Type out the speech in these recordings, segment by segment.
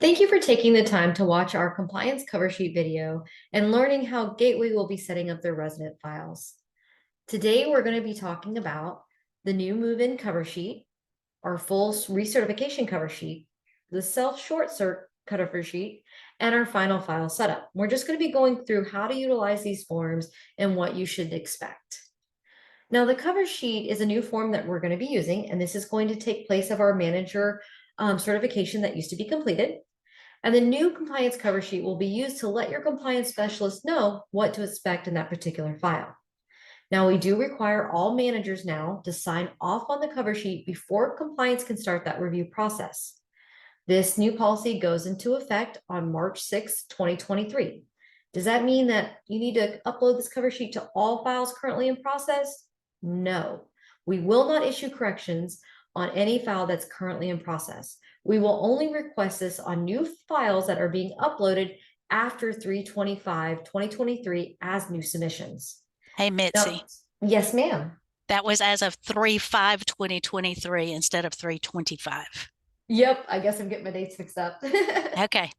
Thank you for taking the time to watch our compliance cover sheet video and learning how Gateway will be setting up their resident files. Today, we're going to be talking about the new move-in cover sheet, our full recertification cover sheet, the self-short cert cover sheet, and our final file setup. We're just going to be going through how to utilize these forms and what you should expect. Now, the cover sheet is a new form that we're going to be using, and this is going to take place of our manager certification that used to be completed. And the new compliance cover sheet will be used to let your compliance specialist know what to expect in that particular file. Now, we do require all managers now to sign off on the cover sheet before compliance can start that review process. This new policy goes into effect on March 6, 2023. Does that mean that you need to upload this cover sheet to all files currently in process? No, we will not issue corrections on any file that's currently in process. We will only request this on new files that are being uploaded after 3/25/2023 as new submissions. Hey, Mitzi, Now, yes, ma'am. that was as of 3/5/2023 instead of 3/25. Yep, I guess I'm getting my dates mixed up. Okay,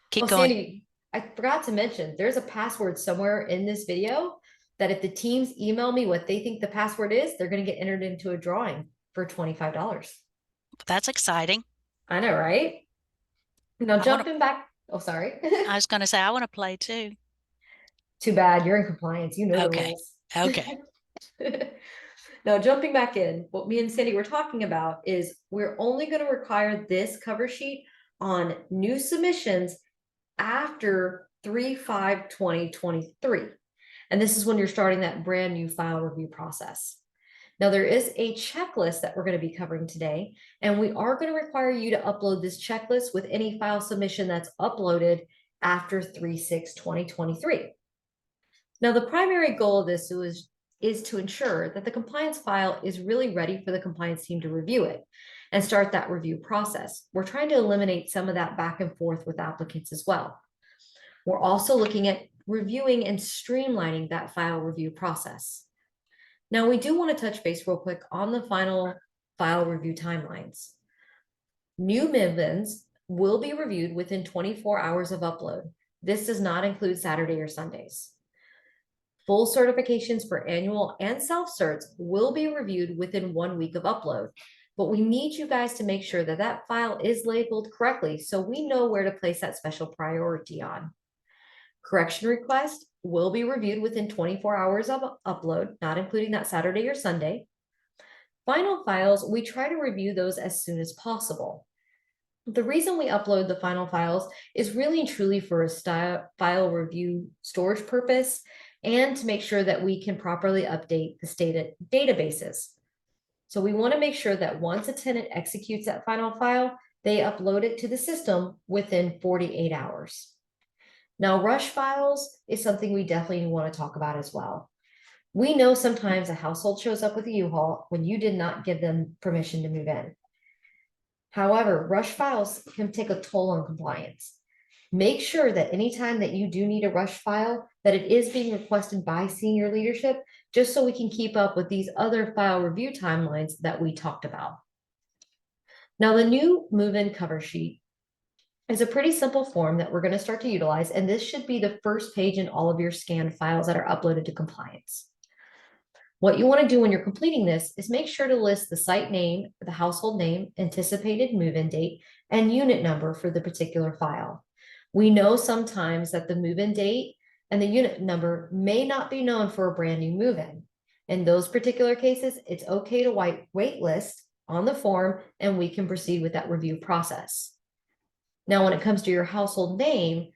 keep Well, going. Sandy, I forgot to mention there's a password somewhere in this video that if the teams email me what they think the password is, they're going to get entered into a drawing for $25. That's exciting. I know, right? Now I want to, jumping back. Oh, sorry. I was going to say, I want to play too. Too bad you're in compliance. You know the Okay, rules. okay. Now, jumping back in, what me and Cindy were talking about is we're only going to require this cover sheet on new submissions after 3/5/2023. And this is when you're starting that brand new file review process. Now, there is a checklist that we're going to be covering today, and we are going to require you to upload this checklist with any file submission that's uploaded after 3/6/2023. Now, the primary goal of this is to ensure that the compliance file is really ready for the compliance team to review it and start that review process. We're trying to eliminate some of that back and forth with applicants as well. We're also looking at reviewing and streamlining that file review process. Now, we do want to touch base real quick on the final file review timelines. New move-ins will be reviewed within 24 hours of upload. This does not include Saturday or Sundays. Full certifications for annual and self-certs will be reviewed within 1 week of upload, but we need you guys to make sure that that file is labeled correctly so we know where to place that special priority on. Correction request will be reviewed within 24 hours of upload, not including that Saturday or Sunday. Final files, we try to review those as soon as possible. The reason we upload the final files is really and truly for a file review storage purpose and to make sure that we can properly update the state databases. So we want to make sure that once a tenant executes that final file, they upload it to the system within 48 hours. Now, rush files is something we definitely want to talk about as well. We know sometimes a household shows up with a U-Haul when you did not give them permission to move in. However, rush files can take a toll on compliance. Make sure that anytime that you do need a rush file, that it is being requested by senior leadership, just so we can keep up with these other file review timelines that we talked about. Now, the new move-in cover sheet is a pretty simple form that we're going to start to utilize, and this should be the first page in all of your scanned files that are uploaded to compliance. What you want to do when you're completing this is make sure to list the site name, the household name, anticipated move-in date, and unit number for the particular file. We know sometimes that the move-in date and the unit number may not be known for a brand new move-in. In those particular cases, it's okay to wait list on the form and we can proceed with that review process. Now, when it comes to your household name,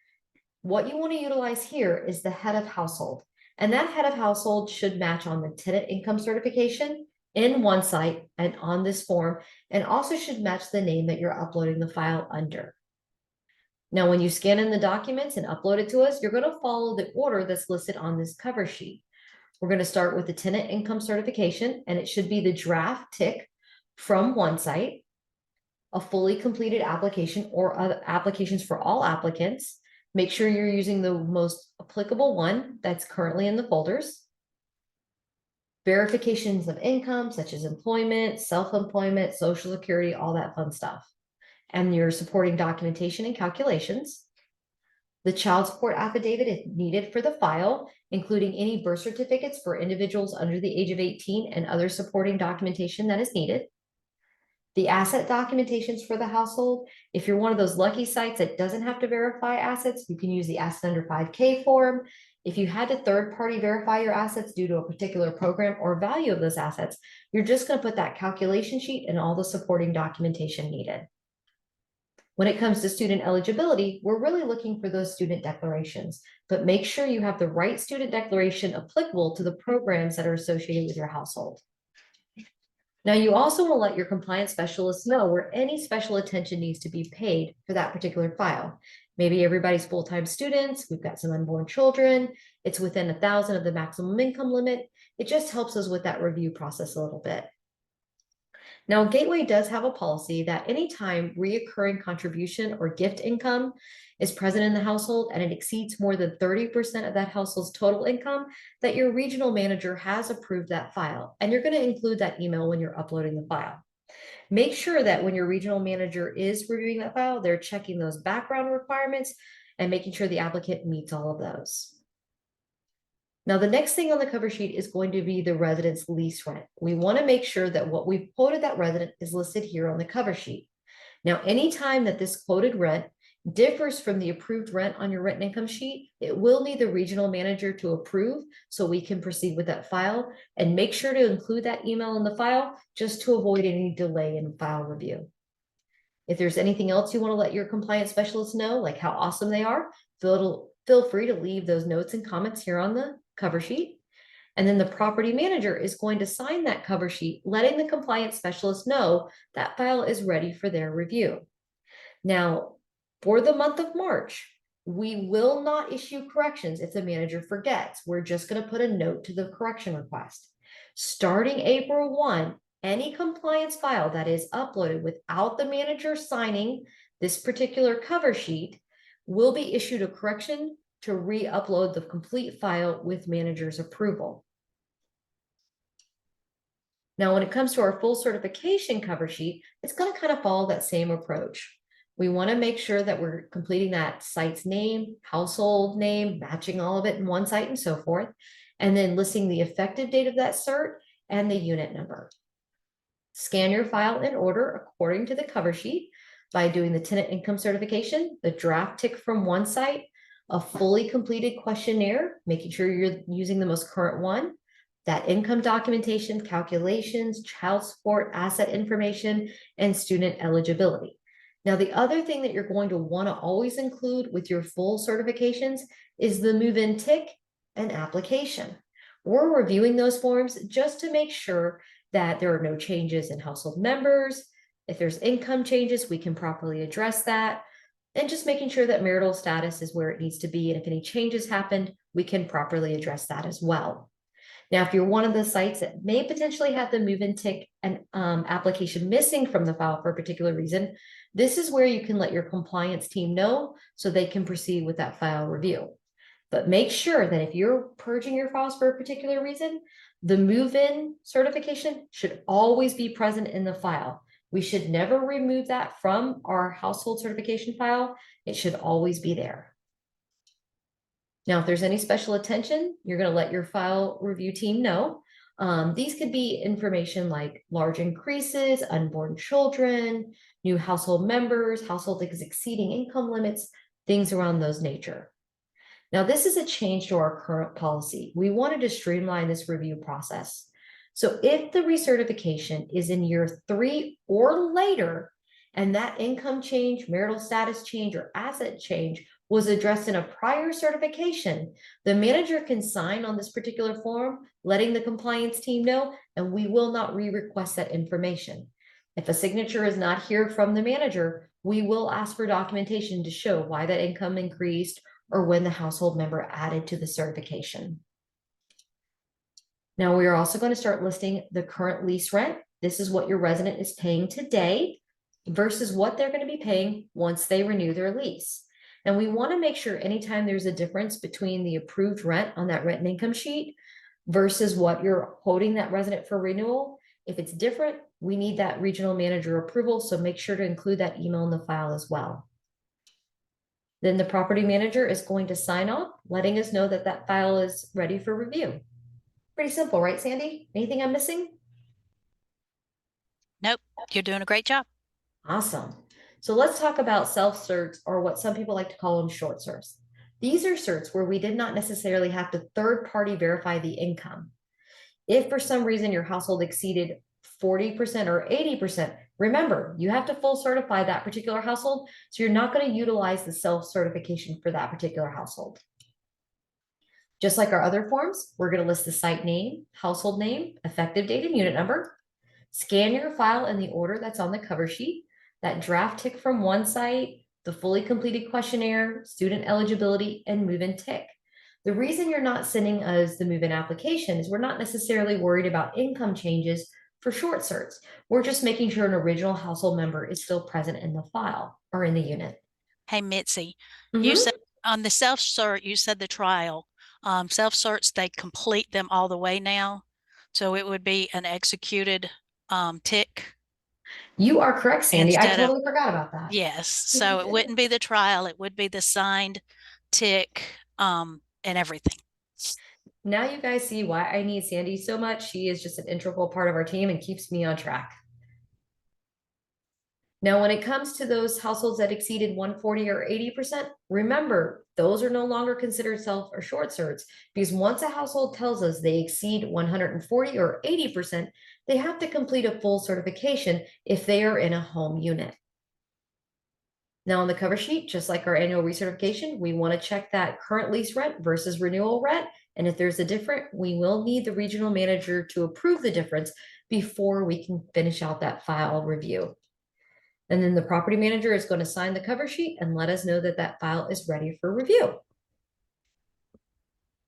what you want to utilize here is the head of household. And that head of household should match on the tenant income certification in one site and on this form, and also should match the name that you're uploading the file under. Now, when you scan in the documents and upload it to us, you're going to follow the order that's listed on this cover sheet. We're going to start with the tenant income certification, and it should be the draft tick from one site, a fully completed application or other applications for all applicants. Make sure you're using the most applicable one that's currently in the folders. Verifications of income, such as employment, self-employment, Social Security, all that fun stuff. and your supporting documentation and calculations. The child support affidavit if needed for the file, including any birth certificates for individuals under the age of 18 and other supporting documentation that is needed. The asset documentations for the household. If you're one of those lucky sites that doesn't have to verify assets, you can use the asset under 5K form. If you had to third-party verify your assets due to a particular program or value of those assets, you're just going to put that calculation sheet and all the supporting documentation needed. When it comes to student eligibility, we're really looking for those student declarations, but make sure you have the right student declaration applicable to the programs that are associated with your household. Now, you also want to let your compliance specialist know where any special attention needs to be paid for that particular file. Maybe everybody's full-time students, we've got some unborn children, it's within 1,000 of the maximum income limit. It just helps us with that review process a little bit. Now, Gateway does have a policy that anytime reoccurring contribution or gift income is present in the household and it exceeds more than 30% of that household's total income, that your regional manager has approved that file. And you're going to include that email when you're uploading the file. Make sure that when your regional manager is reviewing that file, they're checking those background requirements and making sure the applicant meets all of those. Now, the next thing on the cover sheet is going to be the resident's lease rent. We want to make sure that what we've quoted that resident is listed here on the cover sheet. Now, anytime that this quoted rent differs from the approved rent on your rent and income sheet, it will need the regional manager to approve so we can proceed with that file, and make sure to include that email in the file just to avoid any delay in file review. If there's anything else you want to let your compliance specialist know, like how awesome they are, feel free to leave those notes and comments here on the cover sheet. And then the property manager is going to sign that cover sheet, letting the compliance specialist know that file is ready for their review. Now, for the month of March, we will not issue corrections if the manager forgets. We're just going to put a note to the correction request. Starting April 1, any compliance file that is uploaded without the manager signing this particular cover sheet will be issued a correction to re-upload the complete file with manager's approval. Now, when it comes to our full certification cover sheet, it's going to kind of follow that same approach. We want to make sure that we're completing that site's name, household name, matching all of it in one site and so forth, and then listing the effective date of that cert and the unit number. Scan your file in order according to the cover sheet by doing the tenant income certification, the draft tick from one site, a fully completed questionnaire, making sure you're using the most current one, that income documentation, calculations, child support, asset information, and student eligibility. Now, the other thing that you're going to want to always include with your full certifications is the move-in tick and application. We're reviewing those forms just to make sure that there are no changes in household members. If there's income changes, we can properly address that. And just making sure that marital status is where it needs to be. And if any changes happened, we can properly address that as well. Now, if you're one of the sites that may potentially have the move-in tick and application missing from the file for a particular reason, this is where you can let your compliance team know so they can proceed with that file review. But make sure that if you're purging your files for a particular reason, the move-in certification should always be present in the file. We should never remove that from our household certification file. It should always be there. Now, if there's any special attention, you're going to let your file review team know. These could be information like large increases, unborn children, new household members, household exceeding income limits, things around those nature. Now, this is a change to our current policy. We wanted to streamline this review process. So if the recertification is in year 3 or later, and that income change, marital status change, or asset change was addressed in a prior certification, the manager can sign on this particular form, letting the compliance team know, and we will not re-request that information. If a signature is not here from the manager, we will ask for documentation to show why that income increased or when the household member added to the certification. Now, we are also going to start listing the current lease rent. This is what your resident is paying today versus what they're going to be paying once they renew their lease. And we want to make sure anytime there's a difference between the approved rent on that rent and income sheet versus what you're quoting that resident for renewal, if it's different, we need that regional manager approval, so make sure to include that email in the file as well. Then the property manager is going to sign off, letting us know that that file is ready for review. Pretty simple, right, Sandy? Anything I'm missing? Nope, you're doing a great job. Awesome. So let's talk about self-certs, or what some people like to call them short certs. These are certs where we did not necessarily have to third-party verify the income. If for some reason your household exceeded 40% or 80%, remember, you have to full certify that particular household. So you're not going to utilize the self-certification for that particular household. Just like our other forms, we're going to list the site name, household name, effective date, and unit number. Scan your file in the order that's on the cover sheet. That draft tick from one site, the fully completed questionnaire, student eligibility, and move-in tick. The reason you're not sending us the move-in application is we're not necessarily worried about income changes for short certs. We're just making sure an original household member is still present in the file or in the unit. Hey, Mitzi, you Mhm. said on the self-cert, you said the trial. Self-certs, they complete them all the way now. So it would be an executed tick You are correct, Sandy. I instead of, totally forgot about that. yes. So it wouldn't be the trial, it would be the signed tick and everything. Now you guys see why I need Sandy so much. She is just an integral part of our team and keeps me on track. Now, when it comes to those households that exceeded 140 or 80%, remember, those are no longer considered self or short certs, because once a household tells us they exceed 140 or 80%, they have to complete a full certification if they are in a home unit. Now, on the cover sheet, just like our annual recertification, we want to check that current lease rent versus renewal rent. And if there's a difference, we will need the regional manager to approve the difference before we can finish out that file review. And then the property manager is going to sign the cover sheet and let us know that that file is ready for review.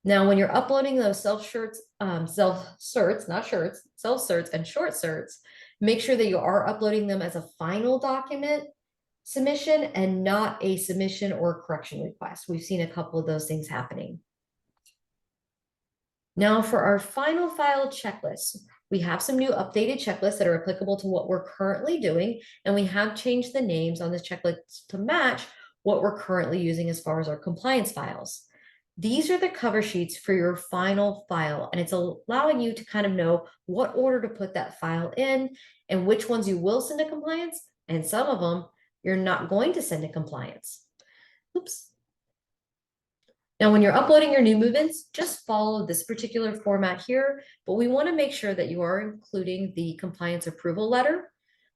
Now, when you're uploading those self-certs, not shirts, self-certs and short certs, make sure that you are uploading them as a final document submission and not a submission or correction request. We've seen a couple of those things happening. Now for our final file checklist, we have some new updated checklists that are applicable to what we're currently doing, and we have changed the names on this checklist to match what we're currently using as far as our compliance files. These are the cover sheets for your final file, and it's allowing you to kind of know what order to put that file in and which ones you will send to compliance, and some of them you're not going to send to compliance. Oops. Now, when you're uploading your new move-ins, just follow this particular format here, but we want to make sure that you are including the compliance approval letter,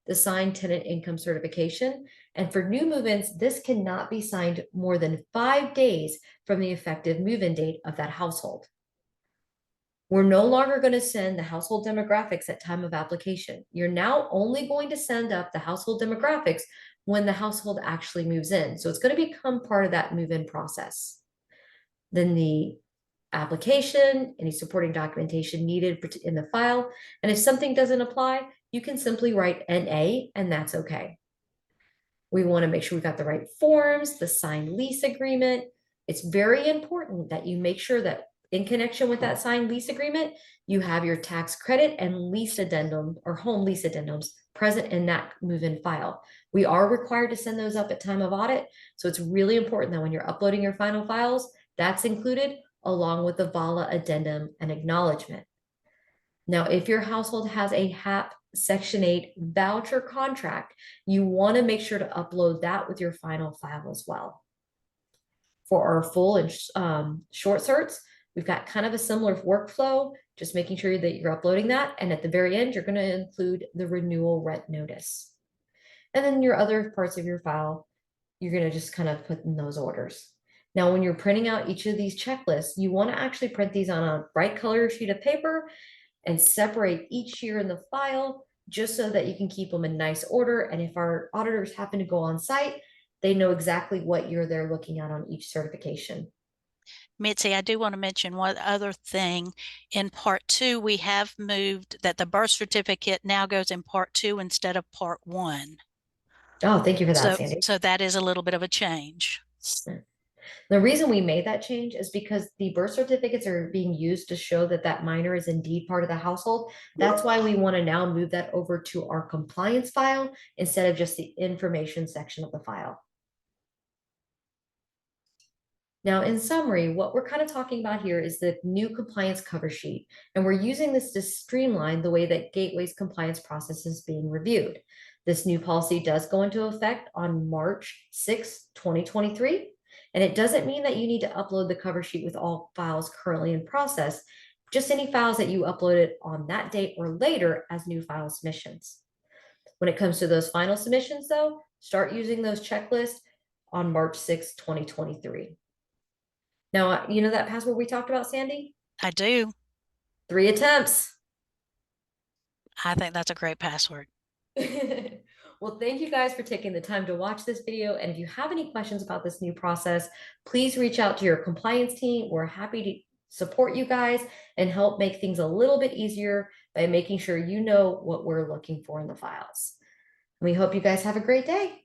the signed tenant income certification, and for new move-ins, this cannot be signed more than 5 days from the effective move-in date of that household. We're no longer going to send the household demographics at time of application. You're now only going to send up the household demographics when the household actually moves in. So it's going to become part of that move-in process. Then the application, any supporting documentation needed in the file. And if something doesn't apply, you can simply write NA and that's okay. We want to make sure we got the right forms, the signed lease agreement. It's very important that you make sure that in connection with that signed lease agreement, you have your tax credit and lease addendum or home lease addendums present in that move-in file. We are required to send those up at time of audit. So it's really important that when you're uploading your final files, that's included along with the VALA addendum and acknowledgement. Now, if your household has a HAP Section 8 voucher contract, you want to make sure to upload that with your final file as well. For our full and short certs, we've got kind of a similar workflow, just making sure that you're uploading that. And at the very end, you're going to include the renewal rent notice. And then your other parts of your file, you're going to just kind of put in those orders. Now, when you're printing out each of these checklists, you want to actually print these on a bright color sheet of paper and separate each year in the file just so that you can keep them in nice order. And if our auditors happen to go on site, they know exactly what year they're looking at on each certification. Mitzi, I do want to mention one other thing. In part two, we have moved that the birth certificate now goes in part two instead of part one. Oh, thank you for that, So, Sandy. so that is a little bit of a change. The reason we made that change is because the birth certificates are being used to show that that minor is indeed part of the household. That's why we want to now move that over to our compliance file instead of just the information section of the file. Now, in summary, what we're kind of talking about here is the new compliance cover sheet, and we're using this to streamline the way that Gateway's compliance process is being reviewed. This new policy does go into effect on March 6, 2023, and it doesn't mean that you need to upload the cover sheet with all files currently in process, just any files that you uploaded on that date or later as new file submissions. When it comes to those final submissions, though, start using those checklists on March 6, 2023. Now, you know that password we talked about, Sandy? I do. 3 attempts. I think that's a great password. Well, thank you guys for taking the time to watch this video. And if you have any questions about this new process, please reach out to your compliance team. We're happy to support you guys and help make things a little bit easier by making sure you know what we're looking for in the files. We hope you guys have a great day.